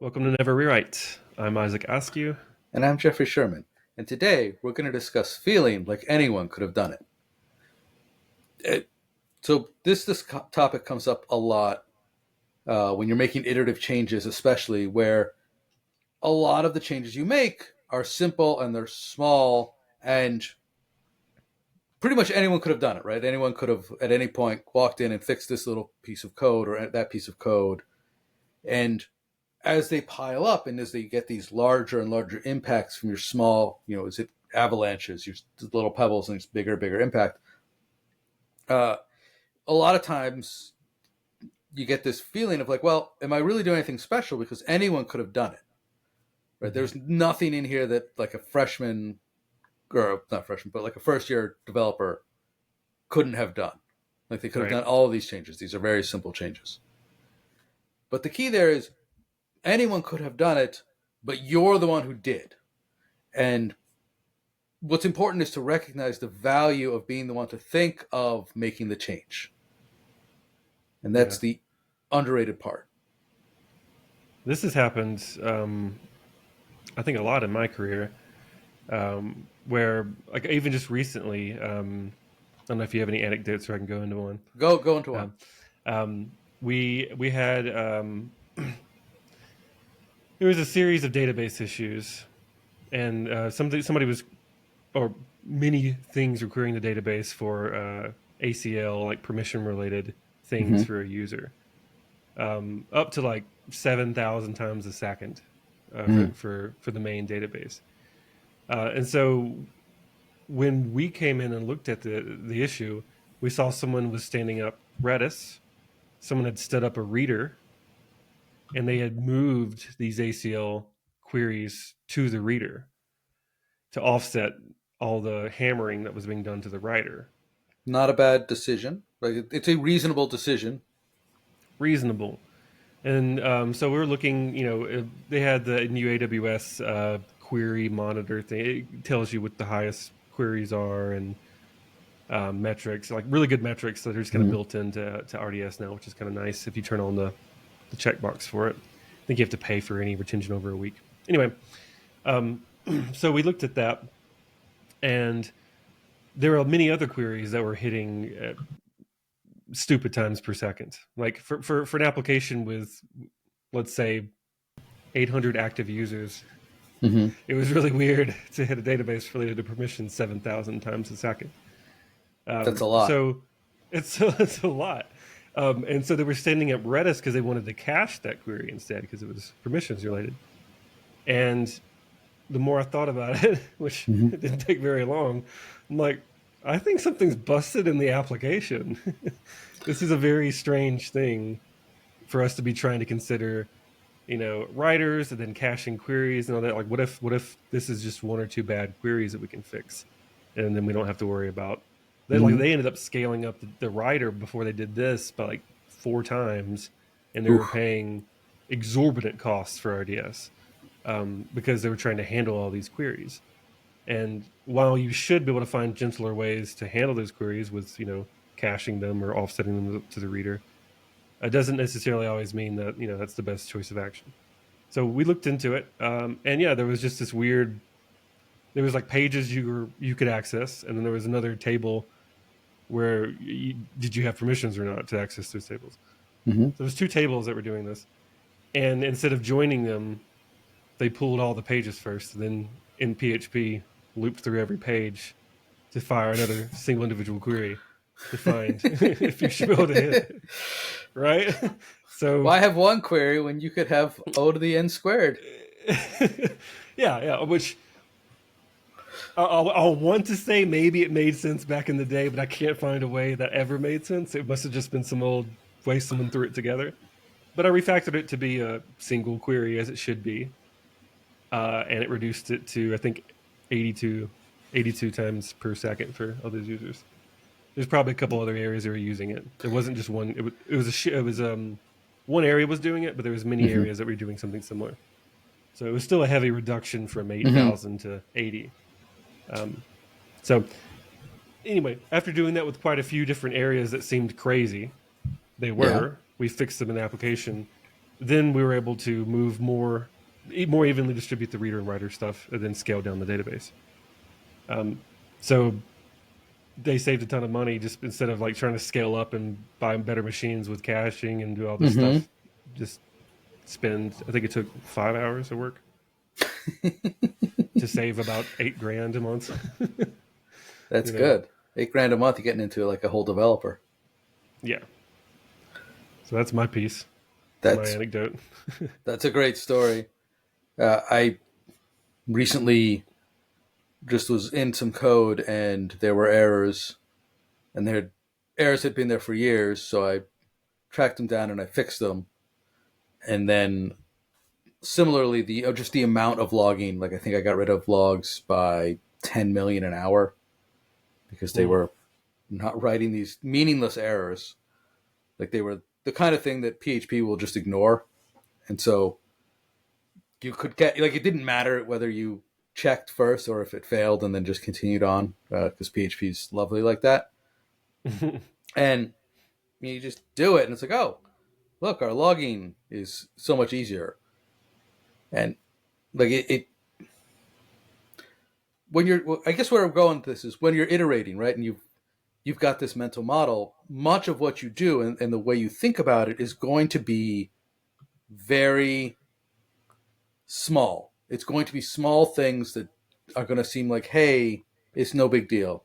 Welcome to Never Rewrite. I'm Isaac Askew. And I'm Jeffrey Sherman. And today we're going to discuss feeling like anyone could have done it. So this topic comes up a lot when you're making iterative changes, especially where a lot of the changes you make are simple and they're small, and pretty much anyone could have done it, right? Anyone could have at any point walked in and fixed this little piece of code or that piece of code. And as they pile up and as they get these larger and larger impacts from your small, is it avalanches, your little pebbles, and it's bigger impact. Uh, a lot of times you get this feeling of like, well, am I really doing anything special? Because anyone could have done it, right? Mm-hmm. There's nothing in here that like a freshman, or not freshman, but like a first year developer couldn't have done. Like they could have Right. done all of these changes. These are very simple changes. But the key there is anyone could have done it, but you're the one who did. And what's important is to recognize the value of being the one to think of making the change. And Yeah. that's the underrated part. This has happened, I think, a lot in my career, where, like, even just recently, I don't know if you have any anecdotes or I can go into one. Go into one. Um, we had there was a series of database issues, and somebody was, or many things were querying the database for ACL, like permission related things Mm-hmm. for a user. Up to like 7,000 times a second Mm. for the main database. And so when we came in and looked at the issue, we saw someone was standing up Redis. Someone had stood up a reader, and they had moved these ACL queries to the reader to offset all the hammering that was being done to the writer. Not a bad decision. Like it's a reasonable decision. Reasonable. And so we were looking, they had the new AWS query monitor thing. It tells you what the highest queries are and metrics, like really good metrics that are just kind of Mm-hmm. built into RDS now, which is kind of nice if you turn on the checkbox for it. I think you have to pay for any retention over a week. Anyway, um, so we looked at that, and there are many other queries that were hitting stupid times per second. Like for an application with, let's say, 800 active users, Mm-hmm. it was really weird to hit a database related to permission 7,000 times a second. That's a lot. So it's a lot. And so they were standing up Redis because they wanted to cache that query instead because it was permissions related. And the more I thought about it, which Mm-hmm. it didn't take very long, I'm like, I think something's busted in the application. This is a very strange thing for us to be trying to consider, writers and then caching queries and all that. Like, what if this is just one or two bad queries that we can fix, and then we don't have to worry about. Mm-hmm. They ended up scaling up the writer before they did this by like 4 times, and they were Oof. paying exorbitant costs for RDS because they were trying to handle all these queries. And while you should be able to find gentler ways to handle those queries with, caching them or offsetting them to the reader, it doesn't necessarily always mean that, that's the best choice of action. So we looked into it, and yeah, there was just this weird. There was like pages you could access, and then there was another table where did you have permissions or not to access those tables. Mm-hmm. So there's two tables that were doing this, and instead of joining them, they pulled all the pages first, and then in PHP looped through every page to fire another single individual query to find if you should be able to hit it, right? So Why have one query when you could have O to the n squared? yeah, which I'll want to say maybe it made sense back in the day, but I can't find a way that ever made sense. It must have just been some old way someone threw it together. But I refactored it to be a single query as it should be, and it reduced it to, I think, 82, 82 times per second for other users. There's probably a couple other areas that were using it. It wasn't just one. It was one area was doing it, but there was many Mm-hmm. areas that were doing something similar. So it was still a heavy reduction from Mm-hmm. 8,000 to 80. Um, so anyway, after doing that with quite a few different areas that seemed crazy, they Yeah. were. We fixed them in the application. then we were able to move more evenly distribute the reader and writer stuff, and then scale down the database. Um, so they saved a ton of money just instead of like trying to scale up and buy better machines with caching and do all this Mm-hmm. stuff. Just spend. I think it took 5 hours of work to save about 8 grand a month. That's you know, good. 8 grand a month, you're getting into like a whole developer. yeah. So that's my piece, my That's anecdote. that's a great story. I recently just was in some code and there were errors, and their errors had been there for years. So I tracked them down and I fixed them. And then similarly, the just the amount of logging, like I think I got rid of logs by 10 million an hour because they Mm, were not writing these meaningless errors. Like they were the kind of thing that PHP will just ignore. And so you could get, like, it didn't matter whether you checked first or if it failed and then just continued on, because PHP is lovely like that. And you just do it and it's like, oh, look, our logging is so much easier. And like it when you're, well, I guess where I'm going with this is when you're iterating, right? And you've got this mental model, much of what you do and the way you think about it is going to be very small. It's going to be small things that are going to seem like, hey, it's no big deal.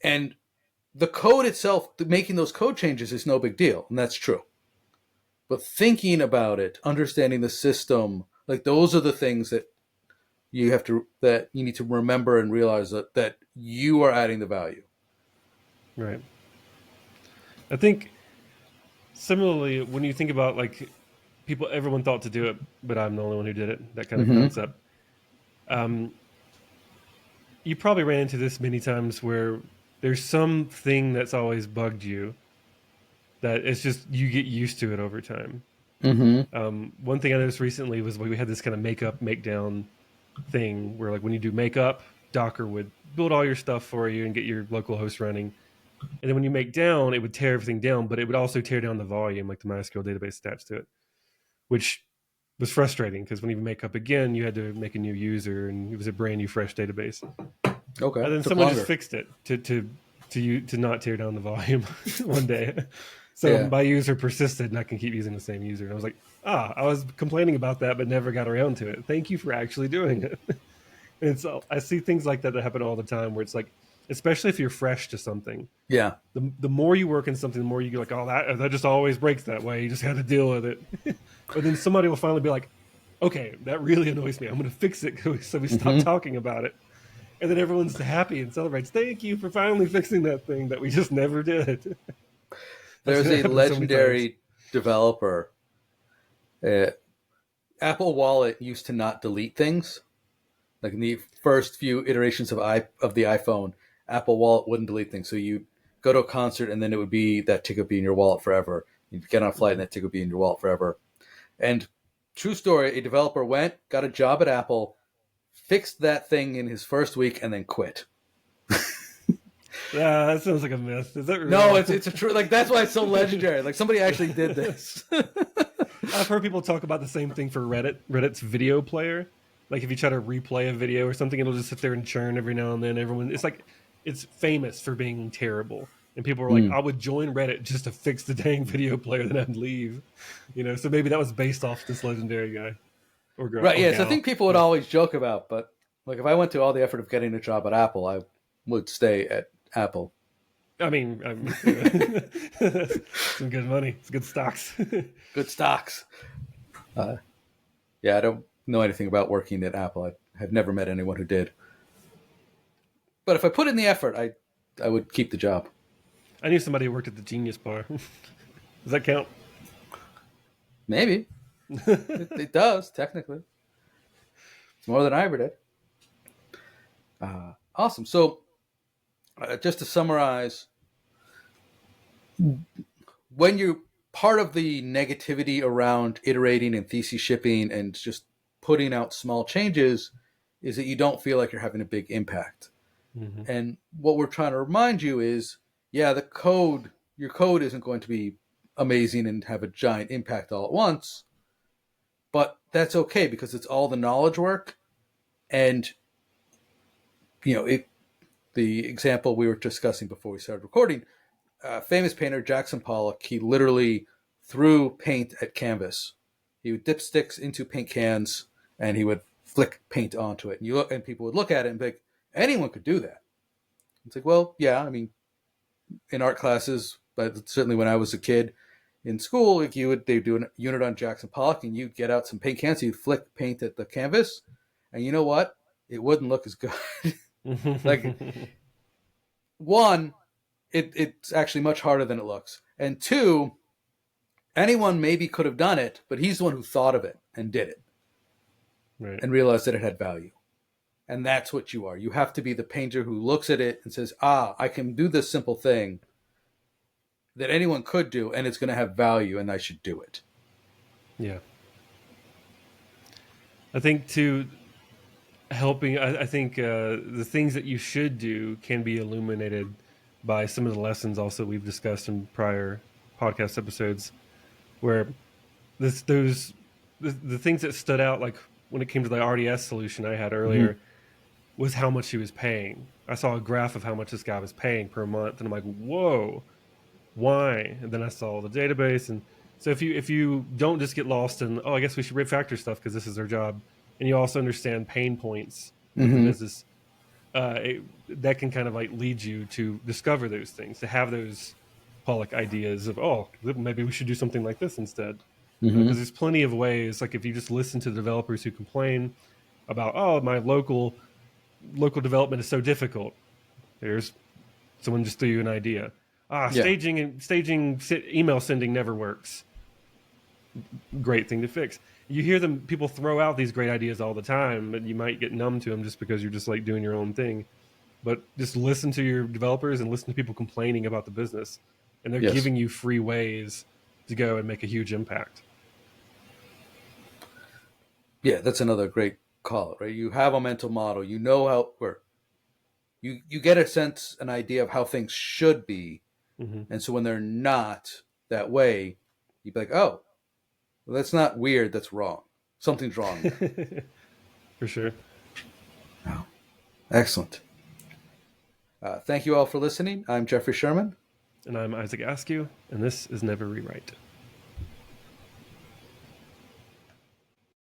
And the code itself, making those code changes is no big deal. And that's true. But thinking about it, understanding the system, like those are the things that you need to remember and realize that you are adding the value. right. I think similarly, when you think about like people, everyone thought to do it, but I'm the only one who did it. That kind of Mm-hmm. concept. Um, you probably ran into this many times where there's something that's always bugged you that it's just you get used to it over time. Mm-hmm. One thing I noticed recently was we had this kind of makeup make down thing where like when you do makeup, Docker would build all your stuff for you and get your local host running. And then when you make down, it would tear everything down, but it would also tear down the volume, like the MySQL database attached to it, which was frustrating because when you make up again, you had to make a new user and it was a brand new fresh database. Okay. And then Took someone just longer. fixed it to not tear down the volume one day. So Yeah. my user persisted and I can keep using the same user. And I was like, I was complaining about that, but never got around to it. Thank you for actually doing it. And so I see things like that happen all the time where it's like, especially if you're fresh to something, Yeah. the more you work in something, the more you get like, oh, that just always breaks that way. You just got to deal with it. But then somebody will finally be like, okay, that really annoys me. I'm going to fix it so we stop Mm-hmm. talking about it. And then everyone's happy and celebrates. Thank you for finally fixing that thing that we just never did. I've There's seen that a happen so many times. legendary developer. Uh, Apple Wallet used to not delete things. Like in the first few iterations of the iPhone, Apple Wallet wouldn't delete things. So you go to a concert and then it would be that ticket would be in your wallet forever. You'd get on a flight and that ticket would be in your wallet forever. And true story, a developer went, got a job at Apple, fixed that thing in his first week, and then quit. That sounds like a myth. Is that No, real? it's a true, like that's why it's so legendary. Like somebody actually did this. I've heard people talk about the same thing for Reddit. Reddit's video player. Like if you try to replay a video or something, it'll just sit there and churn every now and then. Everyone, it's like it's famous for being terrible, and people are like, Mm. "I would join Reddit just to fix the dang video player, then I'd leave." So maybe that was based off this legendary guy or girl Right, or yes, I think gal. people would Yeah, always joke about, but like if I went to all the effort of getting a job at Apple, I would stay at Apple. I mean, some good money. It's good stocks. Good stocks. Uh, yeah, I don't know anything about working at Apple. I have never met anyone who did. But if I put in the effort, I would keep the job. I knew somebody who worked at the Genius Bar. Does that count? Maybe it does technically. It's more than I ever did. Awesome. So, just to summarize, when you part of the negativity around iterating and thesis shipping and just putting out small changes is that you don't feel like you're having a big impact. Hmm. And what we're trying to remind you is, yeah, your code isn't going to be amazing and have a giant impact all at once. But that's okay because it's all the knowledge work. And, the example we were discussing before we started recording, famous painter Jackson Pollock, he literally threw paint at canvas. He would dip sticks into paint cans and he would flick paint onto it. And people would look at it and be like, anyone could do that. It's like, well, yeah, I mean, in art classes, but certainly when I was a kid in school, like they'd do a unit on Jackson Pollock, and you'd get out some paint cans, you'd flick paint at the canvas, and you know what? It wouldn't look as good. Like, one, it's actually much harder than it looks, and two, anyone maybe could have done it, but he's the one who thought of it and did it Right. and realized that it had value. And that's what you are. You have to be the painter who looks at it and says, I can do this simple thing that anyone could do, and it's going to have value, and I should do it. Yeah. I think too, helping. I think the things that you should do can be illuminated by some of the lessons also we've discussed in prior podcast episodes, where the things that stood out, like when it came to the RDS solution I had earlier, Mm-hmm. was how much he was paying. I saw a graph of how much this guy was paying per month, and I'm like, whoa, why? And then I saw the database, and so if you don't just get lost in, oh, I guess we should refactor stuff because this is their job, and you also understand pain points with the Mm-hmm. business, that can kind of like lead you to discover those things, to have those Pollock ideas of, oh, maybe we should do something like this instead. Mm-hmm. Because there's plenty of ways. Like if you just listen to developers who complain about, oh, my local development is so difficult. There's someone just threw you an idea. Yeah. Staging email sending never works. Great thing to fix. You hear them people throw out these great ideas all the time, but you might get numb to them just because you're just like doing your own thing. But just listen to your developers and listen to people complaining about the business, and they're Yes. giving you free ways to go and make a huge impact. Yeah, that's another great call, right? You have a mental model. You know how, or you get a sense, an idea of how things should be. Hmm. And so when they're not that way, you'd be like, oh, well, that's not weird. That's wrong. Something's wrong there. For sure. Oh, excellent. Thank you all for listening. I'm Jeffrey Sherman. And I'm Isaac Askew, and this is Never Rewrite.